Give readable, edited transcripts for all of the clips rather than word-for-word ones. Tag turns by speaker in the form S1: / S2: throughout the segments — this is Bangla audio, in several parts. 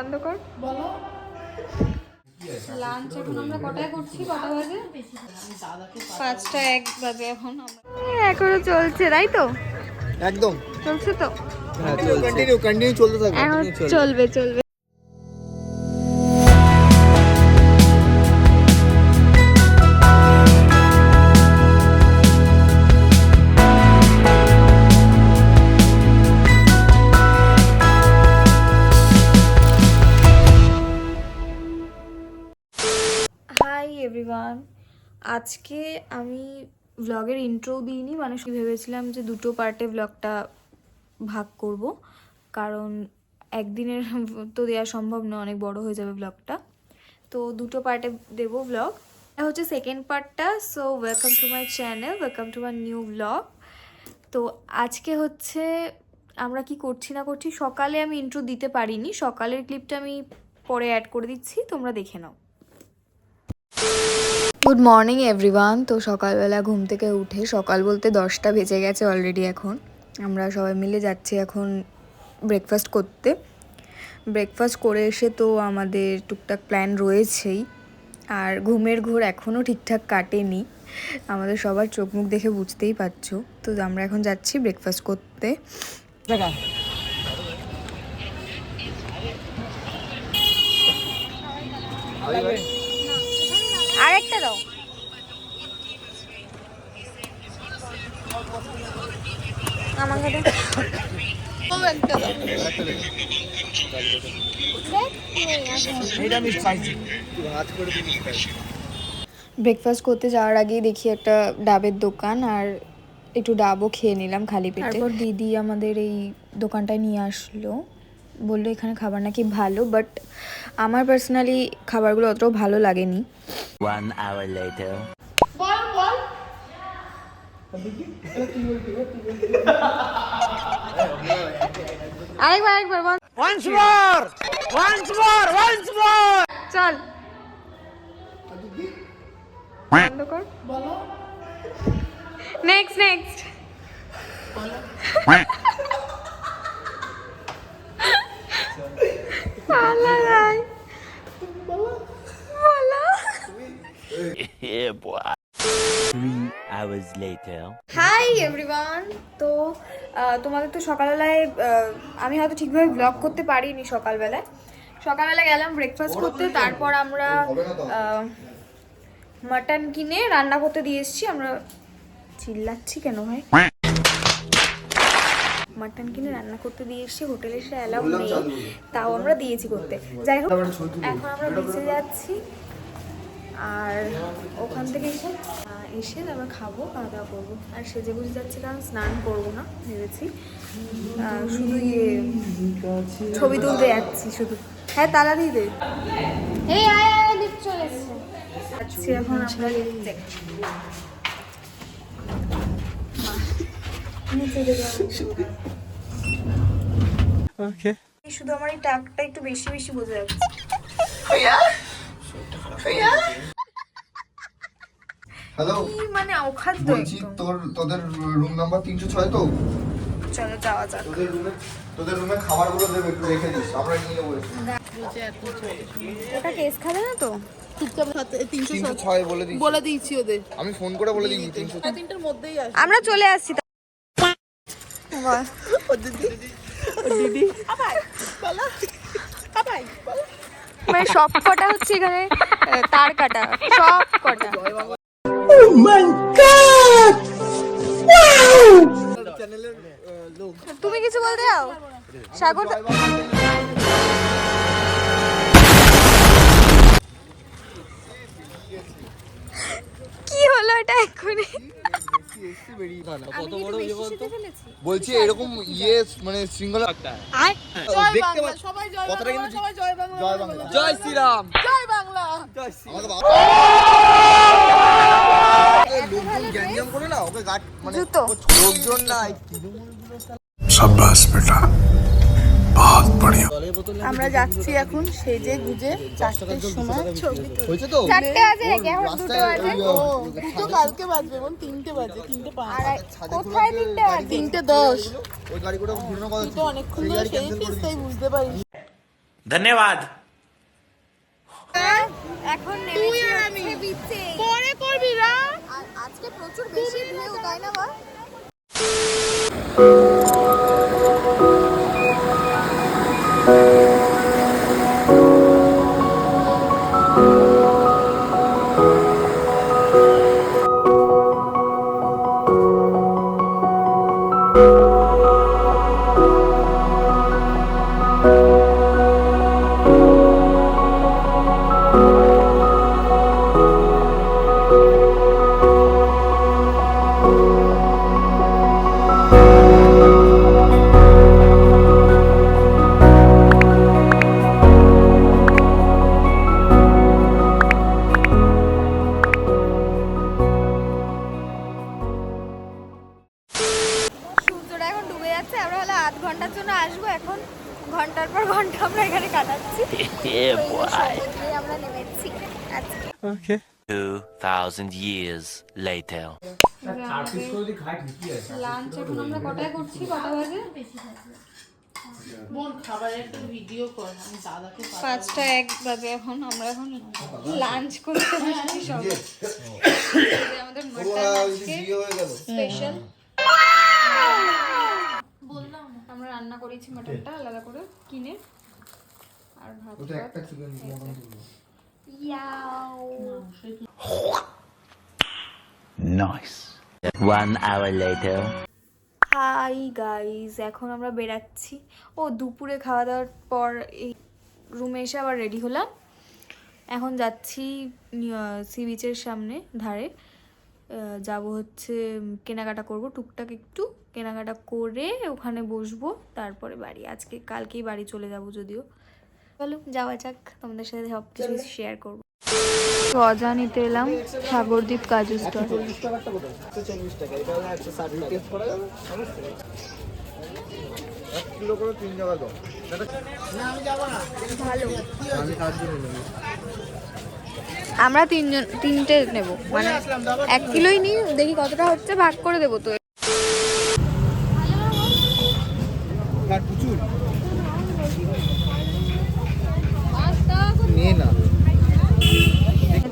S1: বন্ধ কর। বলো লাঞ্চ এখন আমরা কটায় করছি? কটা বাজে? 5:01 বাজে এখন। এখনো চলছে তাই তো?
S2: একদম
S1: চলছে তো।
S2: কন্টিনিউ চলতে থাকবে।
S1: চলবে চলবে। হাই এভরিওয়ান, আজকে আমি ব্লগের ইন্ট্রো দিইনি, মানে ভেবেছিলাম যে দুটো পার্টে ব্লগটা ভাগ করব, কারণ একদিনের তো দেওয়া সম্ভব নয়, অনেক বড় হয়ে যাবে ব্লগটা। তো দুটো পার্টে দেবো ব্লগ। এটা হচ্ছে সেকেন্ড পার্টটা। So welcome to my channel, welcome to my new blog. তো আজকে হচ্ছে আমরা কি করছি না করছি, সকালে আমি ইন্ট্রো দিতে পারিনি, সকালের ক্লিপটা আমি পরে অ্যাড করে দিচ্ছি, তোমরা দেখে নাও। Good morning everyone. তো সকালবেলা ঘুম থেকে উঠে, সকাল বলতে 10টা বেজে গেছে অলরেডি। এখন আমরা সবাই মিলে যাচ্ছি এখন ব্রেকফাস্ট করতে। ব্রেকফাস্ট করে এসে তো আমাদের টুকটাক প্ল্যান রয়েছেই, আর ঘুমের ঘোর এখনও ঠিকঠাক কাটেনি, আমাদের সবার চোখ মুখ দেখে বুঝতেই পারছো। তো আমরা এখন যাচ্ছি ব্রেকফাস্ট করতে। আরেকটা দাও। আমাকে ব্রেকফাস্ট করতে যাওয়ার আগেই দেখি একটা ডাবের দোকান, আর একটু ডাবও খেয়ে নিলাম খালি পেটে। তারপর দিদি আমাদের এই দোকানটায় নিয়ে আসলো, বললো এখানে খাবার নাকি ভালো, বাট আমার পার্সোনালি খাবারগুলো অতটাও ভালো লাগেনি।
S3: 1 hour later.
S1: আরেকবার বল। চল বন্ধ কর। বলো next
S3: Yeah, boy. 3 hours later.
S1: Hi everyone. তো তোমাদের তো সকালবেলায় আমি হয়তো ঠিকভাবে ব্লগ করতে পারিনি। সকালবেলা গেলাম ব্রেকফাস্ট করতে, তারপর আমরা মাটন কিনে রান্না করতে দিয়ে এসেছি। আমরা চিল্লাচ্ছি কেন ভাই? মাটন কিনে রান্না করতে দিয়ে এসেছি, হোটেলে সে অ্যালাউ নেই, তাও আমরা দিয়েছি করতে। যাই হোক, এখন আমরা বিচে যাচ্ছি, আর ওখান থেকে এসে তারপর খাবো, খাওয়া দাওয়া করবো। আর সেজে গুজে যাচ্ছি কারণ স্নান করবো না ভেবেছি, শুধু ছবি তুলতে যাচ্ছি শুধু। হ্যাঁ তালা দিয়ে দে। এই আয় লিফট চলে এসছে। যাচ্ছি এখন আমরা লিফটে। শুধু আমার এই টাকটা একটু বেশি বেশি বোঝা যাচ্ছে।
S2: হ্যালো,
S1: মানে অখাদ্য
S2: বলছি তোদের রুম নাম্বার 306 তো?
S1: চলো যাওয়া যাক।
S2: তোদের রুমে খাবারগুলো দেবে, একটু রেখে দিস, আমরা নিয়ে নেবো।
S1: ওটা কেস খাবে না তো?
S2: 306 বলে দিয়েছি ওদের, আমি ফোন করে বলে দিয়েছি
S4: 303টার মধ্যেই আসবে।
S1: আমরা চলে আসছি। মানে সব কটা হচ্ছে এখানে তার কাটা, সব কটা। তুমি কিছু বলতে যাও সাগর? কি হলো এটা এক্ষুনি?
S2: বলছি এরকম মানে শৃঙ্খলা দেখতে
S4: সবাই জয় বাংলা, সবাই জয় বাংলা,
S2: জয় বাংলা,
S5: জয় শ্রীরাম,
S4: জয় বাংলা।
S2: গ্যাঞ্জাম করে না ওকে গাট, মানে
S1: জুতো
S2: লোকজন নাই।
S6: शाबाश बेटा, बहुत बढ़िया।
S4: আমরা যাচ্ছি এখন সেজে গুজে 4টের সময়।
S2: হয়েছে তো?
S1: 4টে বাজে নাকি? এখন 2টে বাজে।
S4: দুটো কালকে বাজবে, এখন 3টে বাজে, 3:05।
S1: আর কোথায় 3টে বাজে?
S4: 3:10।
S2: ওই গাড়ি করে ঘুরানো কথা
S4: তুই তো অনেকক্ষণ ধরে সেজেছিস, তাই বুঝতে পারিস।
S5: धन्यवाद।
S1: এখন
S4: তুই আর আমি
S1: বিচে
S4: পরে করবি না।
S1: আজকে প্রচুর বেশি ঢেউ, তাই না বল? সূর্যটা এখন ডুবে যাচ্ছে, আমরা হলো আধ ঘন্টার জন্য আসবো। এখন ঘন্টার পর ঘন্টা আমরা এখানে কাটাচ্ছি।
S3: Yeah, boy.
S1: সমুদ্রে আমরা নেমেছি আজকে।
S3: 2,000 years later.
S1: লাঞ্চ এখন আমরা কটায় করছি? কটা বাজে?
S4: বোন খাবারের একটা ভিডিও কর, আমি দাদাকে
S1: 5টা 1 বাজে। এখন আমরা এখন লাঞ্চ করতে বসেছি সবাই। এই যে আমাদের মটন আজকে স্পেশাল। বললাম আমরা রান্না করেছি মটনটা আলাদা করে কিনে, আর ভাত। ইয়াও।
S3: Nice. 1 hour later.
S1: Hi guys, এখন আমরা বেরাচ্ছি। ও দুপুরে খাওয়া দাওয়ার পর এই রুমে এসে আবার রেডি হলাম। এখন যাচ্ছি সি বিচের সামনে ধারে। যাব হচ্ছে কেনাকাটা করব, টুকটাক একটু কেনাকাটা করে ওখানে বসবো, তারপরে বাড়ি। কালকেই বাড়ি চলে যাব যদিও। চলো যাওয়া যাক, তোমাদের সাথে সব কিছু শেয়ার করবো। গজা নিতে এলাম সাগরদ্বীপ কাজু স্টোর। ভালো, আমরা তিনটে নেব, মানে 1 কিলোই নিই, দেখি কতটা হচ্ছে, ভাগ করে দেবো তো।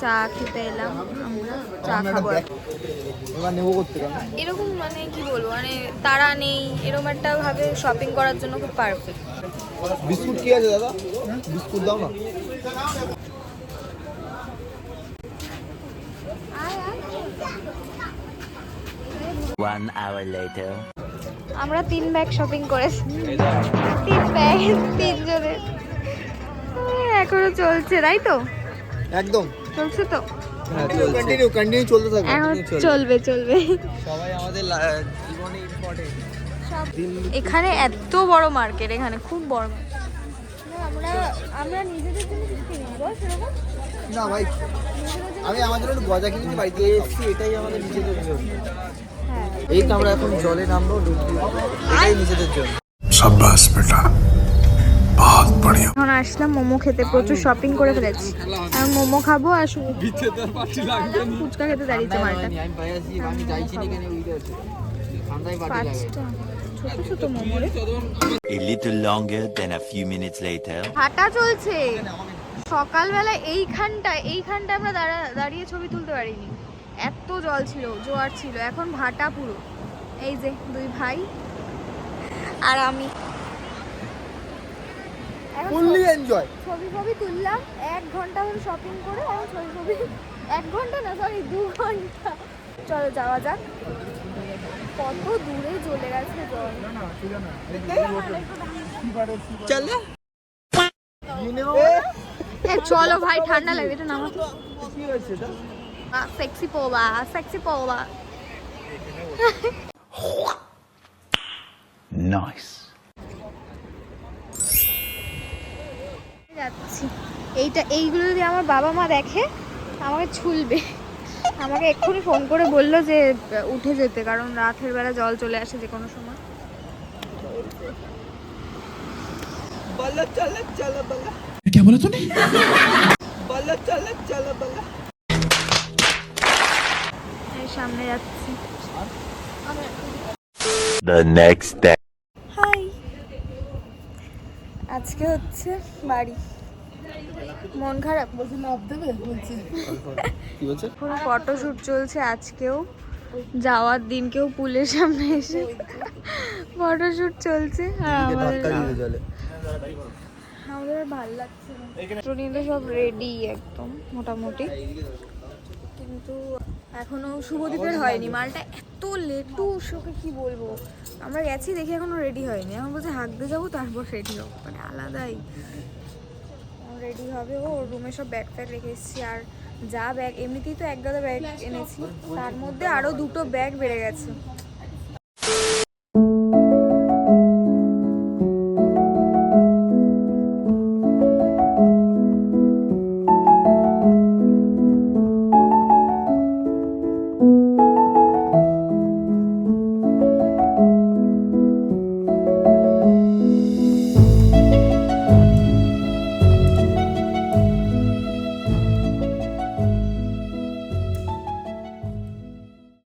S1: চা খেতে এলাম আমরা, চা খাবো। এরকম মানে কি বলবো, মানে তারা নেই, এরকম একটা ভাবে শপিং করার জন্য খুব পারফেক্ট।
S2: বিস্কুট কি আছে দাদা? বিস্কুট দাও না।
S3: 1 hour later.
S1: আমরা 3 ব্যাগ শপিং করেছি, 3 ব্যাগ 3 জনের। এখনো চলছে, তাই তো?
S2: একদম
S1: চলছে তো,
S2: কন্টিনিউ চলতে থাকবে।
S1: এখন চলবে।
S2: সবাই আমাদের জীবনে ইম্পর্টেন্ট।
S1: এখানে এত বড় মার্কেট, এখানে খুব বড় মার্কেট। আমরা নিজেদের জন্য কিছু কিনি বল সেরকম।
S2: না ভাই, আমি আমাদের একটু গজা কিনেছি, বাড়িতে এসেছি, এটাই আমাদের নিজেদের জন্য।
S1: হ্যাঁ,
S2: এই তো আমরা এখন জলে নামবো, এটাই নিজেদের জন্য।
S6: शाबाश बेटा बहुत बढ़िया।
S1: এখন আসলাম মোমো খেতে, প্রচুর শপিং করে ফেলেছি। আমি মোমো খাবো আর ফুচকা খেতে দাঁড়িয়েছে মালটা।
S2: আমি পাইছি, আমি যাইছি না কেন উইরে আছে ঠান্ডায় পাটি লাগে।
S1: 5টা ছোট ছোট মোমো রে।
S3: A little longer than a few minutes later.
S1: হাঁটা চলছে সকালবেলা। এইখানটা আমরা দাঁড়িয়ে ছবি তুলতে পারিনি, এত জল ছিল, জোয়ার ছিল। এখন ভাটা পুরো। এই যে 2 ভাই আর আমি
S2: ফুললি এনজয়।
S1: ছবি তুললাম 1 ঘন্টা ধরে শপিং করে। এখন ছবি 1 ঘন্টা না, সরি 2 ঘন্টা। চলো যাওয়া যাক। কত দূরে চলে গেছে জল।
S2: চলো
S1: চলো ভাই, ঠান্ডা লাগে, এটা নামা।
S2: কি হয়েছে এটা?
S1: সেক্সি পোবা।
S3: Nice.
S1: যাচ্ছি। এইগুলো যদি আমার বাবা মা দেখে আমাকে ছুলবে। আমাকে এক্ষুনি ফোন করে বললো যে উঠে যেতে, কারণ রাতের বেলা জল চলে আসে যে কোনো সময়।
S6: क्या बोला तूने?
S1: সামনে যাচ্ছি।
S3: The next day.
S1: হাই, আজকে হচ্ছে বাড়ি, মন খারাপ।
S4: বলছি লাভ দেবে বলছি।
S2: কি বলছে?
S1: পুরো ফটোশুট চলছে আজকেও, যাওয়ার দিনকেও পুলের সামনে এসে ফটোশুট চলছে। আর আমাদের আর ভালো লাগছে না, ট্রেনিতে সব রেডি একদম মোটামুটি, কিন্তু এখনো শুভদীপের হয়নি। মালটা এত লেটু, ওকে কি বলবো, আমরা গেছি দেখি এখনো রেডি হয়নি। এখন বলছে হাঁকতে যাবো তারপর রেডি হবো, মানে আলাদাই রেডি হবে। ও রুমে সব ব্যাগ ট্যাগ রেখে এসেছি, আর যা ব্যাগ এমনিতেই তো এক গাদা ব্যাগ এনেছি, তার মধ্যে আরও 2টো ব্যাগ বেড়ে গেছে।